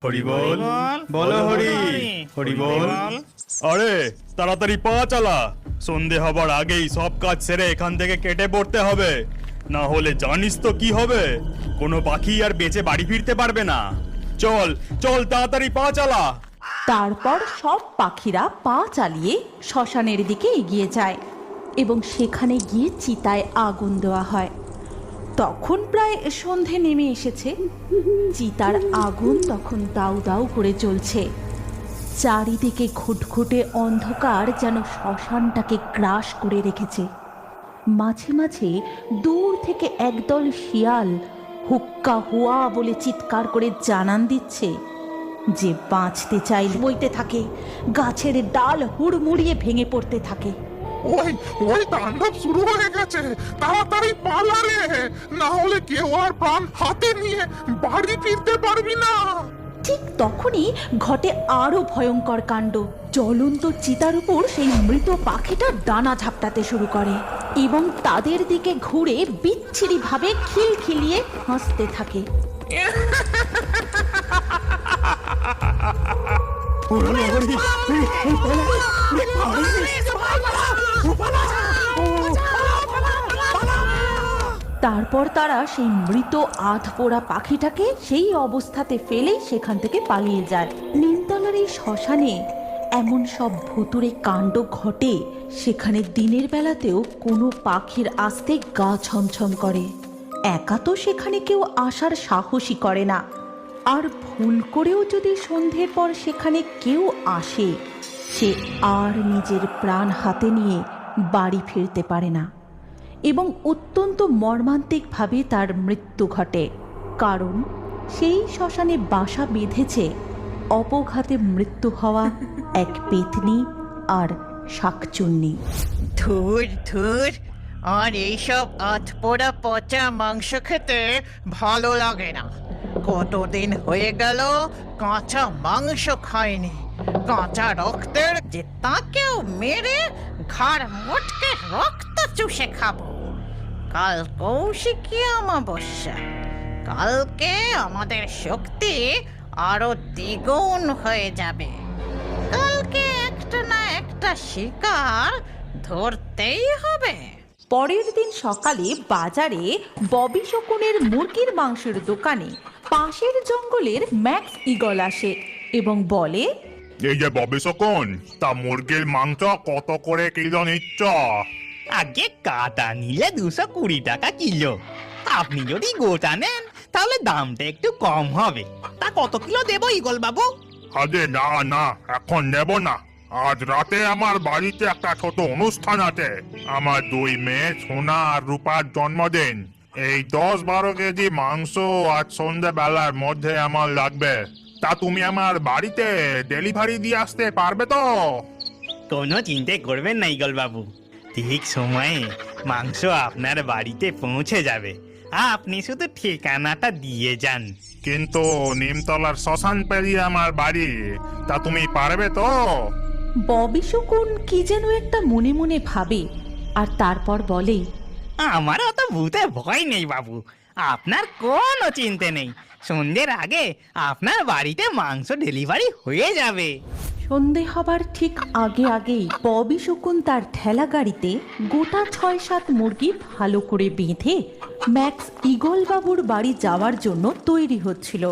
হরি বল, বলো হরি, হরি বল। আরে তাড়াতাড়ি পা চালা, সন্ধে হবার আগেই সব কাজ সেরে এখান থেকে কেটে পড়তে হবে, না হলে জানিস তো কি হবে, কোনো পাখি আর বেঁচে বাড়ি ফিরতে পারবে না। চল চল তাড়াতাড়ি পা চালা। তারপর সব পাখিরা পা চালিয়ে শ্মশানের দিকে এগিয়ে যায় এবং সেখানে গিয়ে চিতায় আগুন দেওয়া হয়। তখন প্রায় সন্ধে নেমে এসেছে। চিতার আগুন তখন দাউ দাউ করে জ্বলছে। চারিদিকে ঘুটঘুটে অন্ধকার যেন শ্মশানটাকে গ্রাস করে রেখেছে। মাঝে মাঝে দূর থেকে একদল শিয়াল হুক্কা হুয়া বলে চিৎকার করে জানান দিচ্ছে যে বাঁচতে চাইলে বইতে থাকে, গাছের ডাল হুড়মুড়িয়ে ভেঙে পড়তে থাকে। ওই ওই তাণ্ডব শুরু হয়ে গেছে, তাড়াতাড়ি পালা রে, না হলে কেউ আর প্রাণ হাতে নিয়ে বাড়ি ফিরতে পারবি না। ঠিক তখনই ঘটে আরো ভয়ঙ্কর কাণ্ড। জ্বলন্ত চিতার উপর সেই মৃত পাখিটা ডানা ঝাপটাতে শুরু করে এবং তাদের দিকে ঘুরে বিচ্ছিরি ভাবে খিলখিলিয়ে হাসতে থাকে। তারপর তারা সেই মৃত আধপোড়া পাখিটাকে সেই অবস্থাতে ফেলেই সেখান থেকে পালিয়ে যায়। নিমতলার এই শ্মশানে এমন সব ভুতুড়ে কাণ্ড ঘটে, সেখানে দিনের বেলাতেও কোনো পাখির আসতে গা ছমছম করে। একা তো সেখানে কেউ আসার সাহসই করে না, আর ভুল করেও যদি সন্ধ্যের পর সেখানে কেউ আসে, সে আর নিজের প্রাণ হাতে নিয়ে বাড়ি ফিরতে পারে না এবং অত্যন্ত মর্মান্তিকভাবে তার মৃত্যু ঘটে। কারণ সেই শ্মশানে বাসা বেঁধেছে অপঘাতে মৃত্যু হওয়া এক পেতনি আর শাকচুন্নি। ধুর ধুর, আর এইসব আধপোড়া পচা মাংস খেতে ভালো লাগে না। কতদিন হয়ে গেল কাঁচা মাংস খায়নি। কাঁচা রক্তের যে তাকেও মেরে ঘাড় মোটকে রক্ত চুষে খাবো। কাল কৌশিকী অমাবস্যা, কালকে আমাদের শক্তি আরো দ্বিগুণ হয়ে যাবে। কালকে একটা না একটা শিকার ধরতেই হবে। পরের দিন সকালে বাজারে ববি শকুনের মুরগির মাংসের দোকানে পাশের জঙ্গলের ম্যাক্স ঈগল আসে এবং বলে, এই যে ববি শকুন, তা মুরগির মাংস কত করে কিলো নিচ্ছ? আগে কাটা নিলে 220 টাকা কিলো। আপনি যদি গোটা নেন তাহলে দামটা একটু কম হবে। তা কত কিলো দেবো ঈগল বাবু? আরে না না, এখন নেব না। আজ রাতে আমার বাড়িতে একটা ছোট অনুষ্ঠান আছে। আমার 2 মেয়ে সোনা আর রূপার জন্মদিন। এই 10-12 কেজি মাংস আজ সন্ধ্যে বেলার মধ্যে আমার লাগবে। তা তুমি আমার বাড়িতে ডেলিভারি দিয়ে আসতে পারবে তো? কোনো চিন্তা করবেন না ঈগল বাবু, ঠিক সময়ে মাংস আপনার বাড়িতে পৌঁছে যাবে। আপনি শুধু ঠিকানাটা দিয়ে যান। কিন্তু নিমতলার শ্মশান পেরিয়ে আমার বাড়ি, তা তুমি পারবে তো? ববি শকুন কি যেন একটা মনে মনে ভাবে আর তারপর বলে, আমার অত ভূতে ভয় নেই বাবু, আপনার কোনো চিন্তা নেই। সন্ধ্যের আগে আপনার বাড়িতে মাংস ডেলিভারি হয়ে যাবে। সন্ধে হবার ঠিক আগে আগেই ববি শকুন তার ঠেলা গাড়িতে গোটা 6-7 মুরগি ভালো করে বেঁধে ম্যাক্স ঈগল বাবুর বাড়ি যাওয়ার জন্য তৈরি হচ্ছিল।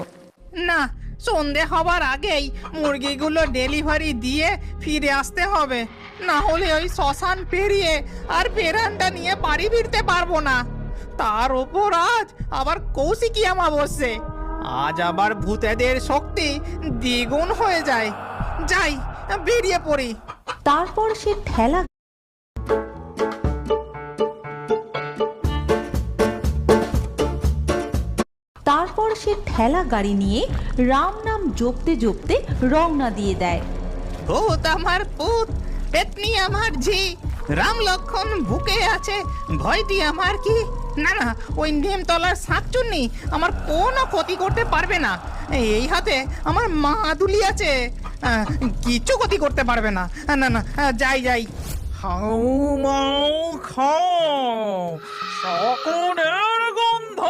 না, সন্ধে হবার আগেই মুরগিগুলো ডেলিভারি দিয়ে ফিরে আসতে হবে, না হলে ওই শ্মশান পেরিয়ে আর বেরানটা নিয়ে বাড়ি ফিরতে পারবো না। তার ওপর আজ আবার কৌশিকী অমাবস্যা, আজ আবার ভূতেদের শক্তি দ্বিগুণ হয়ে যায়। যাই, বেরিয়ে পড়ি। তারপর সে ঠেলা গাড়ি নিয়ে রাম নাম জপতে জপতে রওনা দিয়ে দেয়। ভূত আমার পুত, পেতনি আমার ঝি, রাম লক্ষণ বুকে আছে, ভয়টি আমার কি? না না, ওই নিমতলার শাকচুন্নি আমার কোনো ক্ষতি করতে পারবে না। এই হাতে আমার মা দুলি আছে, কিচ্ছু ক্ষতি করতে পারবে না। না না, যাই যাই। হাউ মাউ খাও, শকুনের গন্ধ